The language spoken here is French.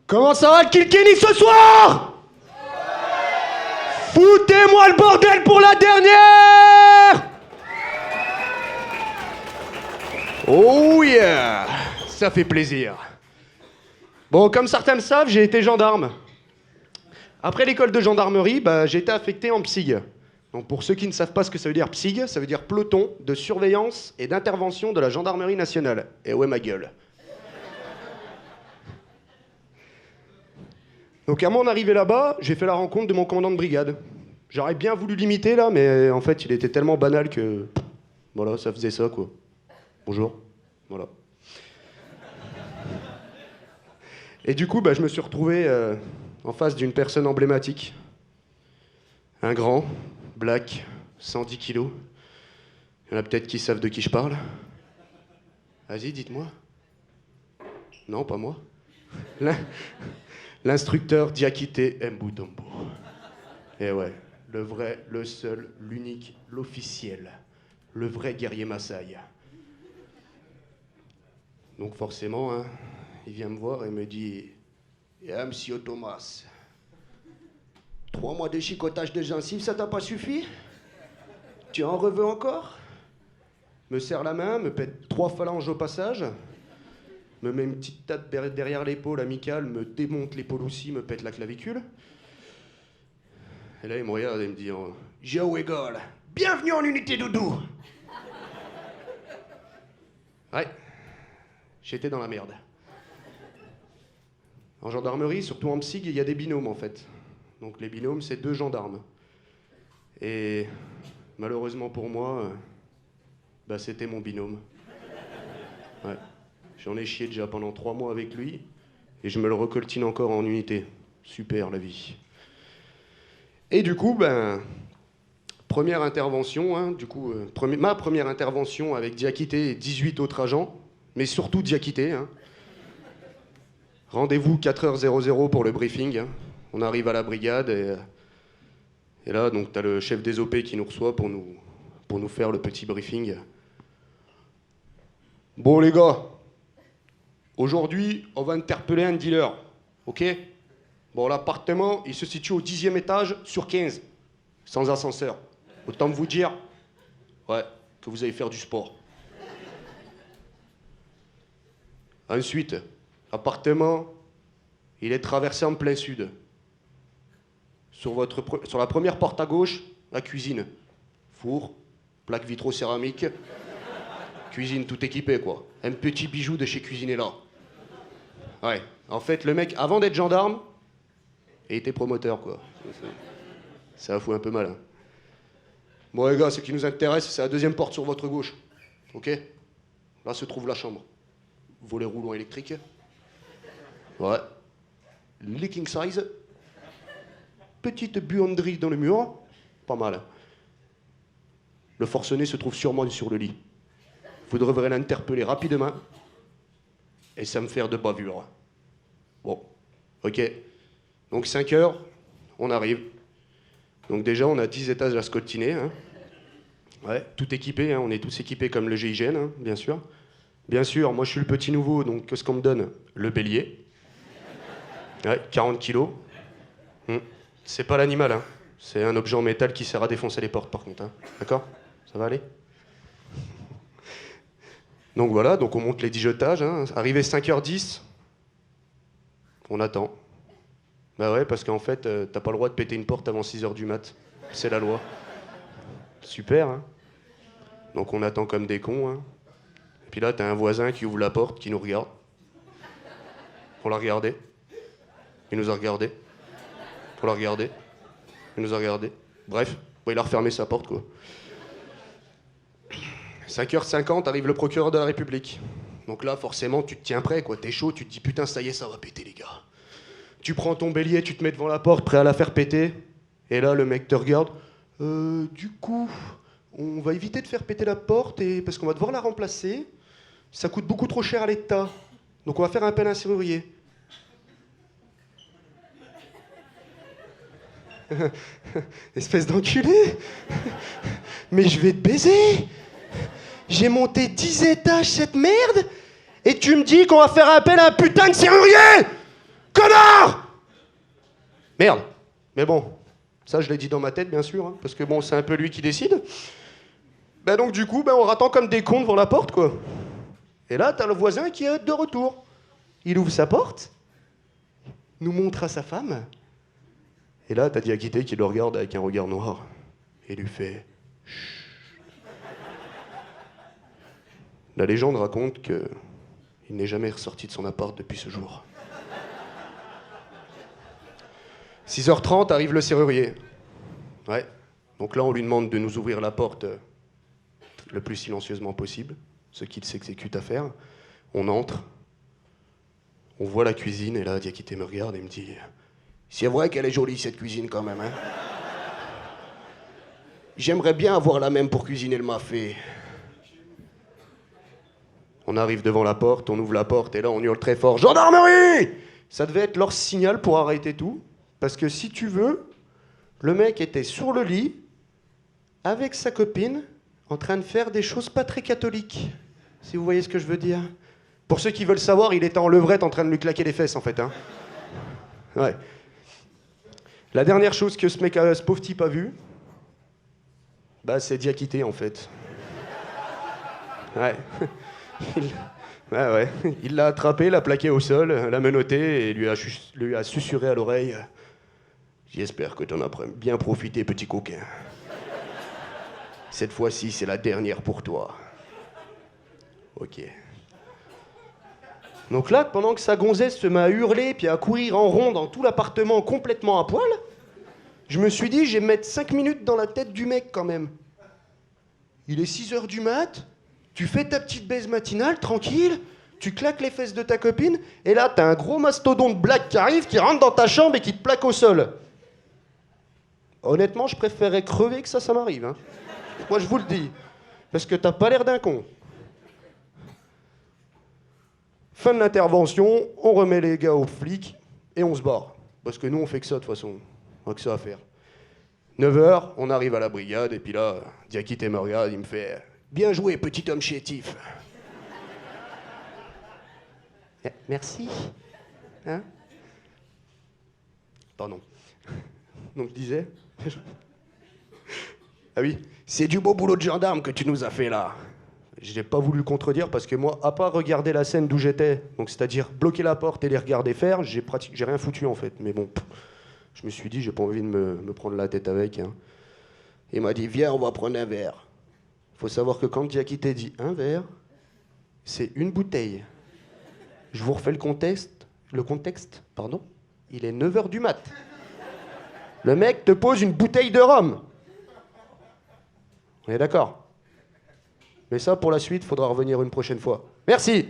Comment ça va le Kilkenny ce soir? Foutez-moi le bordel pour la dernière! Oh yeah! Ça fait plaisir. Bon, comme certains le savent, j'ai été gendarme. Après l'école de gendarmerie, j'ai été affecté en PSIG. Donc pour ceux qui ne savent pas ce que ça veut dire PSIG, ça veut dire peloton de surveillance et d'intervention de la gendarmerie nationale. Et ouais, ma gueule. Donc à mon arrivée là-bas, j'ai fait la rencontre de mon commandant de brigade. J'aurais bien voulu l'imiter là, mais en fait il était tellement banal que... Voilà, ça faisait ça quoi. Bonjour. Voilà. Et du coup, je me suis retrouvé en face d'une personne emblématique. Un grand, black, 110 kilos. Il y en a peut-être qui savent de qui je parle. Vas-y, dites-moi. Non, pas moi. L'instructeur Diakité Mboutombo. Et ouais, le vrai, le seul, l'unique, l'officiel. Le vrai guerrier Maasai. Donc forcément, hein, il vient me voir et me dit « Ah, monsieur Thomas, 3 mois de chicotage de gencives, ça t'a pas suffi? Tu en veux encore ?» Me serre la main, me pète 3 phalanges au passage, me met une petite tape derrière l'épaule amicale, me démonte l'épaule aussi, me pète la clavicule. Et là, il me regarde et me dit « Joe Wiggle, bienvenue en unité doudou !» Ouais, j'étais dans la merde. En gendarmerie, surtout en PSIG, il y a des binômes en fait. Donc les binômes, c'est 2 gendarmes. Et malheureusement pour moi, c'était mon binôme. Ouais. J'en ai chié déjà pendant 3 mois avec lui, et je me le recoltine encore en unité. Super la vie. Et du coup, première intervention, hein, ma première intervention avec Diakité et 18 autres agents, mais surtout Diakité. Hein. Rendez-vous 4h00 pour le briefing. Hein. On arrive à la brigade et là, donc, t'as le chef des OP qui nous reçoit pour nous faire le petit briefing. Bon les gars, aujourd'hui, on va interpeller un dealer, ok? Bon, l'appartement, il se situe au 10e étage sur 15, sans ascenseur. Autant vous dire, ouais, que vous allez faire du sport. Ensuite, l'appartement, il est traversé en plein sud. Sur la première porte à gauche, la cuisine. Four, plaque vitro-céramique, cuisine tout équipée, quoi. Un petit bijou de chez Cuisinella. Ouais, en fait, le mec, avant d'être gendarme, il était promoteur, quoi. Ça fout un peu mal. Hein. Bon, les gars, ce qui nous intéresse, c'est la 2e porte sur votre gauche. Ok? Là se trouve la chambre. Volet roulant électrique. Ouais. Leaking size. Petite buanderie dans le mur. Pas mal. Le forcené se trouve sûrement sur le lit. Vous devrez l'interpeller rapidement et ça me faire de bavure. Bon, ok. Donc 5 heures, on arrive. Donc déjà, on a 10 étages à scoltiner. Hein. Ouais, tout équipé, hein. On est tous équipés comme le GIGN, hein, bien sûr. Bien sûr, moi je suis le petit nouveau, donc qu'est-ce qu'on me donne? Le bélier. Ouais, 40 kilos. C'est pas l'animal, hein. C'est un objet en métal qui sert à défoncer les portes, par contre. Hein. D'accord? Ça va aller? Donc voilà, donc on monte les 10 étages. Hein. Arrivé 5h10, on attend. Bah ouais, parce qu'en fait, t'as pas le droit de péter une porte avant 6h du mat. C'est la loi. Super, hein. Donc on attend comme des cons, hein. Et puis là, t'as un voisin qui ouvre la porte, qui nous regarde. On l'a regardé. Il nous a regardé. On l'a regardé. Il nous a regardé. Bref, il a refermé sa porte, quoi. 5h50, arrive le procureur de la République. Donc là, forcément, tu te tiens prêt, quoi. T'es chaud, tu te dis, putain, ça y est, ça va péter, les gars. Tu prends ton bélier, tu te mets devant la porte, prêt à la faire péter. Et là, le mec te regarde. Du coup, on va éviter de faire péter la porte parce qu'on va devoir la remplacer. Ça coûte beaucoup trop cher à l'État. Donc on va faire un appel à un serrurier. Espèce d'enculé. Mais je vais te baiser. J'ai monté 10 étages cette merde et tu me dis qu'on va faire appel à un putain de serrurier. Connard! Merde. Mais bon, ça je l'ai dit dans ma tête, bien sûr, hein, parce que bon, c'est un peu lui qui décide. Ben donc du coup, ben, on attend comme des cons devant la porte, quoi. Et là, t'as le voisin qui est de retour. Il ouvre sa porte, nous montre à sa femme, et là, t'as Diakité qui le regarde avec un regard noir, et lui fait... Chut. La légende raconte que il n'est jamais ressorti de son appart depuis ce jour. 6h30, arrive le serrurier. Ouais. Donc là, on lui demande de nous ouvrir la porte le plus silencieusement possible, ce qu'il s'exécute à faire. On entre, on voit la cuisine, et là, Diakité me regarde et me dit « C'est vrai qu'elle est jolie, cette cuisine, quand même, hein. J'aimerais bien avoir la même pour cuisiner le mafé. » On arrive devant la porte, on ouvre la porte, et là, on hurle très fort « Gendarmerie !» Ça devait être leur signal pour arrêter tout, parce que si tu veux, le mec était sur le lit, avec sa copine, en train de faire des choses pas très catholiques. Si vous voyez ce que je veux dire. Pour ceux qui veulent savoir, il était en levrette en train de lui claquer les fesses, en fait. Hein. Ouais. La dernière chose que ce pauvre type a vu, bah, c'est Diakité, en fait. Ouais. Ouais. Il l'a attrapé, l'a plaqué au sol, l'a menotté et lui a susurré à l'oreille « J'espère que t'en as bien profité, petit coquin. Cette fois-ci, c'est la dernière pour toi. » Ok. Donc là, pendant que sa gonzesse se met à hurler puis à courir en rond dans tout l'appartement complètement à poil, je me suis dit, je vais mettre 5 minutes dans la tête du mec quand même. Il est 6h du mat', tu fais ta petite baise matinale, tranquille, tu claques les fesses de ta copine, et là, t'as un gros mastodonte black qui arrive, qui rentre dans ta chambre et qui te plaque au sol. Honnêtement, je préférerais crever que ça m'arrive. Hein. Moi, je vous le dis. Parce que t'as pas l'air d'un con. Fin de l'intervention, on remet les gars aux flics et on se barre. Parce que nous, on fait que ça, de toute façon. On a que ça à faire. 9h, on arrive à la brigade, et puis là, Diakité me regarde, il me fait « Bien joué, petit homme chétif. » Merci. Hein? Pardon. Donc je disais... Ah oui, c'est du beau boulot de gendarme que tu nous as fait là. J'ai pas voulu le contredire parce que moi, à part regarder la scène d'où j'étais, donc c'est-à-dire bloquer la porte et les regarder faire, j'ai rien foutu en fait. Mais bon, je me suis dit, j'ai pas envie de me prendre la tête avec. Hein. Il m'a dit, viens, on va prendre un verre. Faut savoir que quand Diakité dit un verre, c'est une bouteille. Je vous refais le contexte, pardon. Il est 9h du mat'. Le mec te pose une bouteille de rhum. On est d'accord? Mais ça, pour la suite, faudra revenir une prochaine fois. Merci!